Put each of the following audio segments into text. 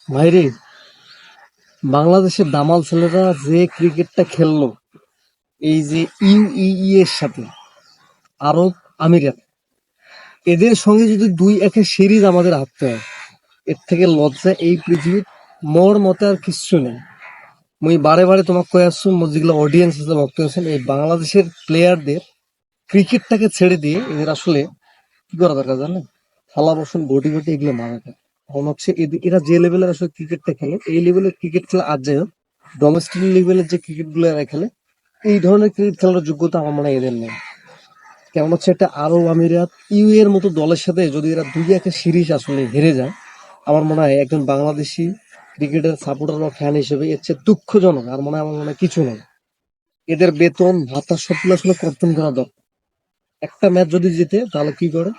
ভাইরে, বাংলাদেশের দামাল ছেলেরা যে ক্রিকেটটা খেললো, এই যে ইউএই এর সাথে আরব আমিরাত, এদের সঙ্গে যদি 2-1 সিরিজ আমাদের হারতে হয়, এর থেকে লজ্জা এই পৃথিবীর মোর মতে আর কিচ্ছু নেই। মুই বারে বারে তোমাকে কয়ে আসছো, যেগুলো অডিয়েন্স আছে ভক্ত আছেন, এই বাংলাদেশের প্লেয়ারদের ক্রিকেটটাকে ছেড়ে দিয়ে এদের আসলে কি করা দরকার জানেন? থালা বাসন বটি বটি এগুলো মারা যায়। কারণ হচ্ছে এরা যে লেভেলের আসলে ক্রিকেটটা খেলে, এই লেভেলের ক্রিকেট খেলা আর যাই হোক, ডোমেস্টিক লেভেলের যে ক্রিকেট গুলো এরা খেলে, এই ধরনের ক্রিকেট খেলার যোগ্যতা আমার মনে হয় এদের নেই। কেমন হচ্ছে একটা আরব আমিরাত এর মতো দলের সাথে যদি এরা 2-1 সিরিজ আসলে হেরে যায়, আমার মনে হয় একজন বাংলাদেশি ক্রিকেটের সাপোর্টার বা ফ্যান হিসেবে এর চেয়ে দুঃখজনক আর আমার মনে হয় কিছু নেই। এদের বেতন ভাতা সবগুলো আসলে কর্তন করা দরকার। একটা ম্যাচ যদি জিতে তাহলে কি করে,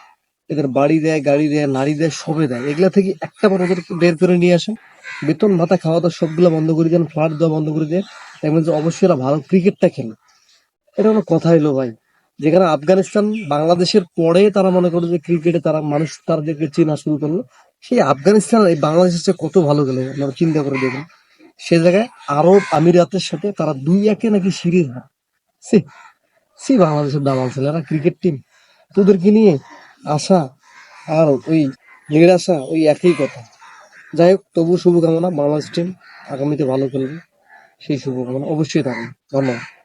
এদের বাড়ি দেয়, গাড়ি দেয়, নারী দেয়, সবে দেয়। এগুলা থেকে একটা বার ওদেরকে বের করে নিয়ে আসেন, বেতন ভাতা খাওয়া দাওয়া সবগুলো বন্ধ করে দেন, ফ্ল্যাট দেওয়া বন্ধ করে দেন, দেখবেন যে অবশ্যই এরা ভালো ক্রিকেটটা খেলে। এটা কোনো কথা হইলো ভাই? যেখানে আফগানিস্তান বাংলাদেশের পরে তারা মনে করে যে ক্রিকেটে তারা মানুষ তাদেরকে চেনা শুরু করলো, সেই আফগানিস্তান এই বাংলাদেশের চেয়ে কত ভালো গেল আপনারা চিন্তা করে দেখুন। সে জায়গায় আরব আমিরাতের সাথে তারা 2-1 নাকি সিরিজ হয়। সি সি বাংলাদেশের দামাল ছেলেরা ক্রিকেট টিম, তোদেরকে নিয়ে আশা আর ওই লিড আসা ওই একই কথা। যাই হোক, তবু শুভকামনা, বাংলাদেশ টিম আগামীতে ভালো খেলবে, সেই শুভকামনা অবশ্যই থাকবে। ধন্যবাদ।